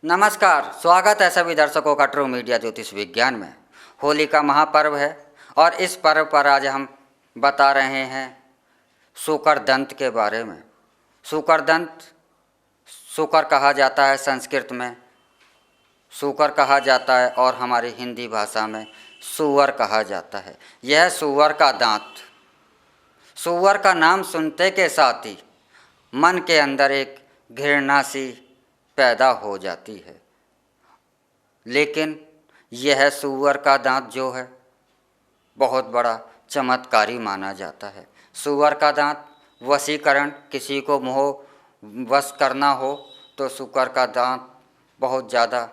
नमस्कार, स्वागत है सभी दर्शकों का ट्रू मीडिया ज्योतिष विज्ञान में। होली का महापर्व है और इस पर्व पर आज हम बता रहे हैं शुक्रदंत के बारे में। शुक्रदंत, शुक्र कहा जाता है संस्कृत में, शुक्र कहा जाता है और हमारी हिंदी भाषा में सूअर कहा जाता है। यह सूअर का दांत, सूअर का नाम सुनते के साथ ही मन के अंदर एक घृणा सी पैदा हो जाती है, लेकिन यह सूअर का दांत जो है बहुत बड़ा चमत्कारी माना जाता है। सूअर का दांत वशीकरण, किसी को मोह वश करना हो तो सूअर का दांत बहुत ज़्यादा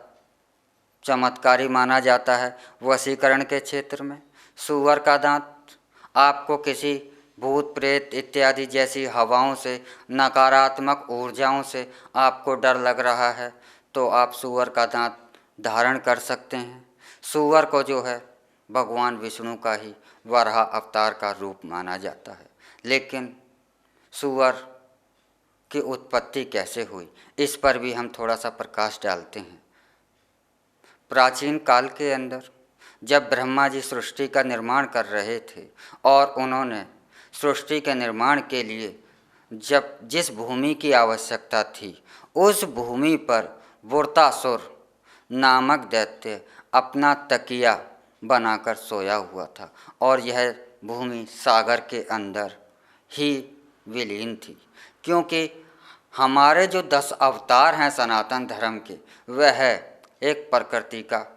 चमत्कारी माना जाता है। वशीकरण के क्षेत्र में सूअर का दांत आपको किसी भूत प्रेत इत्यादि जैसी हवाओं से, नकारात्मक ऊर्जाओं से आपको डर लग रहा है तो आप सूअर का दांत धारण कर सकते हैं। सूअर को जो है भगवान विष्णु का ही वराह अवतार का रूप माना जाता है। लेकिन सूअर की उत्पत्ति कैसे हुई, इस पर भी हम थोड़ा सा प्रकाश डालते हैं। प्राचीन काल के अंदर जब ब्रह्मा जी सृष्टि का निर्माण कर रहे थे और उन्होंने सृष्टि के निर्माण के लिए जब जिस भूमि की आवश्यकता थी, उस भूमि पर वृत्रासुर नामक दैत्य अपना तकिया बनाकर सोया हुआ था और यह भूमि सागर के अंदर ही विलीन थी। क्योंकि हमारे जो 10 अवतार हैं सनातन धर्म के, वह एक प्रकृति का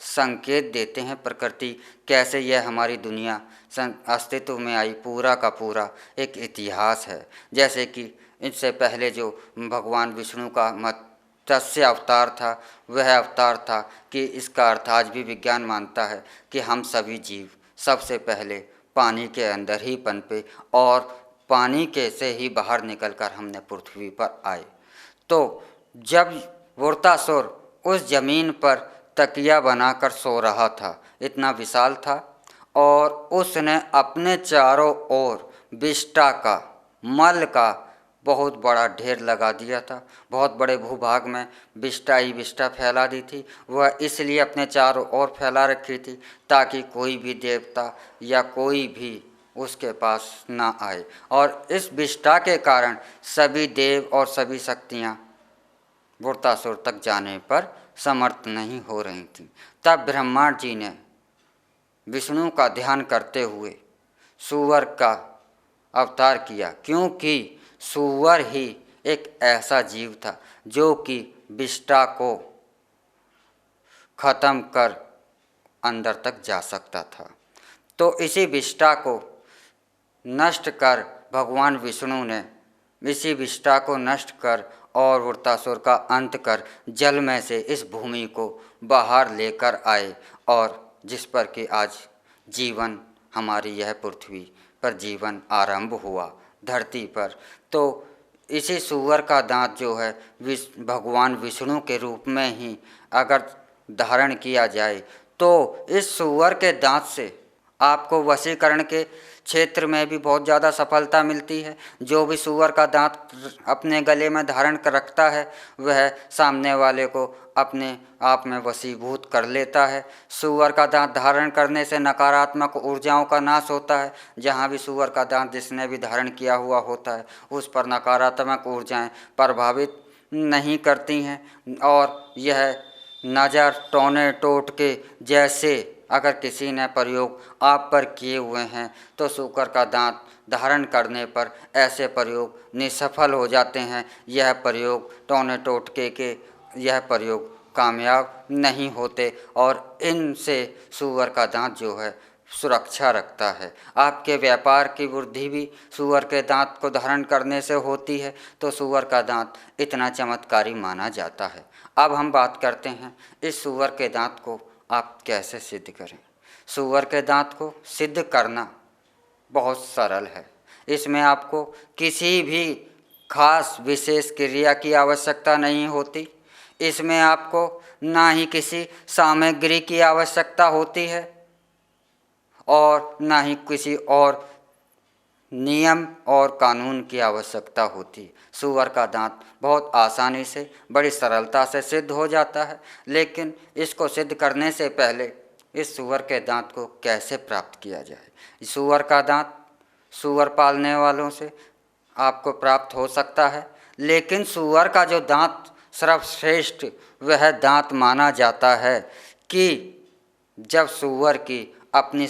संकेत देते हैं। प्रकृति कैसे यह हमारी दुनिया अस्तित्व में आई, पूरा का पूरा एक इतिहास है। जैसे कि इससे पहले जो भगवान विष्णु का मत्स्य अवतार था, वह अवतार था कि इसका अर्थ आज भी विज्ञान मानता है कि हम सभी जीव सबसे पहले पानी के अंदर ही पनपे और पानी के से ही बाहर निकलकर हमने पृथ्वी पर आए। तो जब वृत्रासुर उस जमीन पर तकिया बनाकर सो रहा था, इतना विशाल था, और उसने अपने चारों ओर विष्ठा का, मल का बहुत बड़ा ढेर लगा दिया था। बहुत बड़े भूभाग में विष्ठा ही विष्ठा फैला दी थी। वह इसलिए अपने चारों ओर फैला रखी थी ताकि कोई भी देवता या कोई भी उसके पास ना आए, और इस विष्ठा के कारण सभी देव और सभी शक्तियाँ वृत्रासुर तक जाने पर समर्थ नहीं हो रही थी। तब ब्रह्मा जी ने विष्णु का ध्यान करते हुए सूअर का अवतार किया, क्योंकि सूअर ही एक ऐसा जीव था जो कि विष्ठा को खत्म कर अंदर तक जा सकता था। तो इसी विष्ठा को नष्ट कर भगवान विष्णु ने इसी विष्ठा को नष्ट कर और वृत्रासुर का अंत कर जल में से इस भूमि को बाहर लेकर आए, और जिस पर कि आज जीवन, हमारी यह पृथ्वी पर जीवन आरंभ हुआ धरती पर। तो इसी सूअर का दांत जो है भगवान विष्णु के रूप में ही अगर धारण किया जाए तो इस सूअर के दांत से आपको वशीकरण के क्षेत्र में भी बहुत ज़्यादा सफलता मिलती है। जो भी सूअर का दांत अपने गले में धारण कर रखता है वह सामने वाले को अपने आप में वशीभूत कर लेता है। सूअर का दांत धारण करने से नकारात्मक ऊर्जाओं का नाश होता है। जहाँ भी सूअर का दांत जिसने भी धारण किया हुआ होता है उस पर नकारात्मक ऊर्जाएं प्रभावित नहीं करती हैं, और यह नज़र टोने टोटके जैसे अगर किसी ने प्रयोग आप पर किए हुए हैं तो सूअर का दांत धारण करने पर ऐसे प्रयोग निसफल हो जाते हैं। यह प्रयोग टोने टोटके के यह प्रयोग कामयाब नहीं होते, और इनसे सूअर का दांत जो है सुरक्षा रखता है। आपके व्यापार की वृद्धि भी सूअर के दांत को धारण करने से होती है। तो सूअर का दांत इतना चमत्कारी माना जाता है। अब हम बात करते हैं इस सूअर के दांत को आप कैसे सिद्ध करें। सूअर के दांत को सिद्ध करना बहुत सरल है। इसमें आपको किसी भी खास विशेष क्रिया की आवश्यकता नहीं होती। इसमें आपको ना ही किसी सामग्री की आवश्यकता होती है और ना ही किसी और नियम और कानून की आवश्यकता होती। सूअर का दांत बहुत आसानी से, बड़ी सरलता से सिद्ध हो जाता है, लेकिन इसको सिद्ध करने से पहले इस सूअर के दांत को कैसे प्राप्त किया जाए। सूअर का दांत सूअर पालने वालों से आपको प्राप्त हो सकता है, लेकिन सूअर का जो दांत सर्वश्रेष्ठ वह दांत माना जाता है कि जब सूअर की अपनी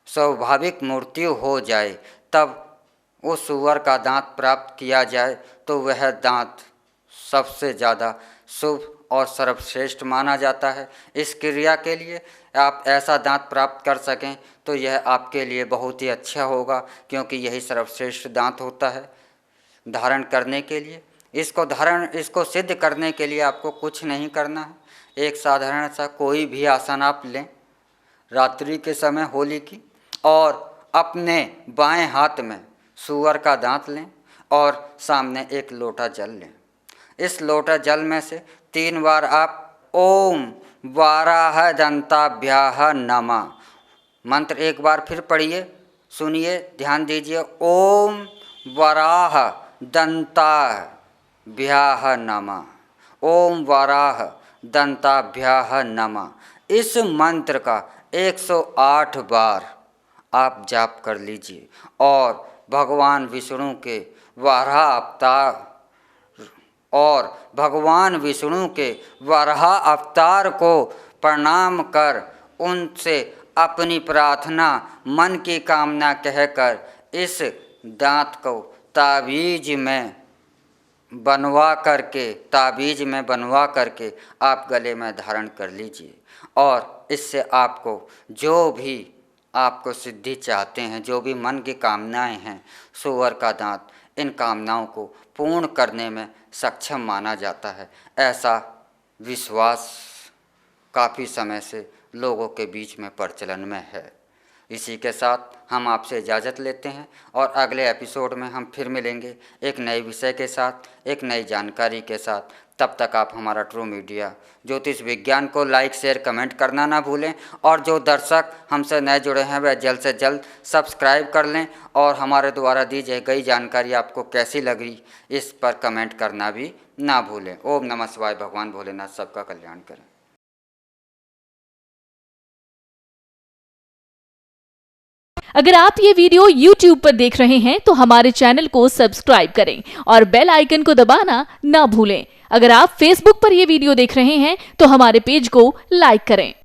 स्वाभाविक मृत्यु हो जाए, तब उस सूअर का दांत प्राप्त किया जाए तो वह दांत सबसे ज़्यादा शुभ और सर्वश्रेष्ठ माना जाता है। इस क्रिया के लिए आप ऐसा दांत प्राप्त कर सकें तो यह आपके लिए बहुत ही अच्छा होगा, क्योंकि यही सर्वश्रेष्ठ दांत होता है धारण करने के लिए। इसको सिद्ध करने के लिए आपको कुछ नहीं करना है। एक साधारण सा कोई भी आसन आप लें रात्रि के समय होली की, और अपने बाएं हाथ में सूअर का दांत लें और सामने एक लोटा जल लें। इस लोटा जल में से 3 बार आप ओम वाराह दंताभ्याः नमः मंत्र एक बार फिर पढ़िए, सुनिए, ध्यान दीजिए। ओम वराह दंताभ्याः नमः, ओम वराह दंताभ्याः नमः। इस मंत्र का 108 बार आप जाप कर लीजिए और भगवान विष्णु के वराह अवतार को प्रणाम कर उनसे अपनी प्रार्थना, मन की कामना कहकर इस दांत को ताबीज में बनवा करके आप गले में धारण कर लीजिए। और इससे आपको जो भी आपको सिद्धि चाहते हैं, जो भी मन की कामनाएं हैं, सूअर का दांत इन कामनाओं को पूर्ण करने में सक्षम माना जाता है। ऐसा विश्वास काफ़ी समय से लोगों के बीच में प्रचलन में है। इसी के साथ हम आपसे इजाज़त लेते हैं और अगले एपिसोड में हम फिर मिलेंगे एक नए विषय के साथ, एक नई जानकारी के साथ। तब तक आप हमारा ट्रू मीडिया ज्योतिष विज्ञान को लाइक, शेयर, कमेंट करना ना भूलें, और जो दर्शक हमसे नए जुड़े हैं वह जल्द से जल्द सब्सक्राइब कर लें, और हमारे द्वारा दी गई जानकारी आपको कैसी लगी इस पर कमेंट करना भी ना भूलें। ओम नमः शिवाय। भगवान भोलेनाथ सबका कल्याण करें। अगर आप ये वीडियो YouTube पर देख रहे हैं तो हमारे चैनल को सब्सक्राइब करें और बेल आइकन को दबाना ना भूलें। अगर आप Facebook पर ये वीडियो देख रहे हैं तो हमारे पेज को लाइक करें।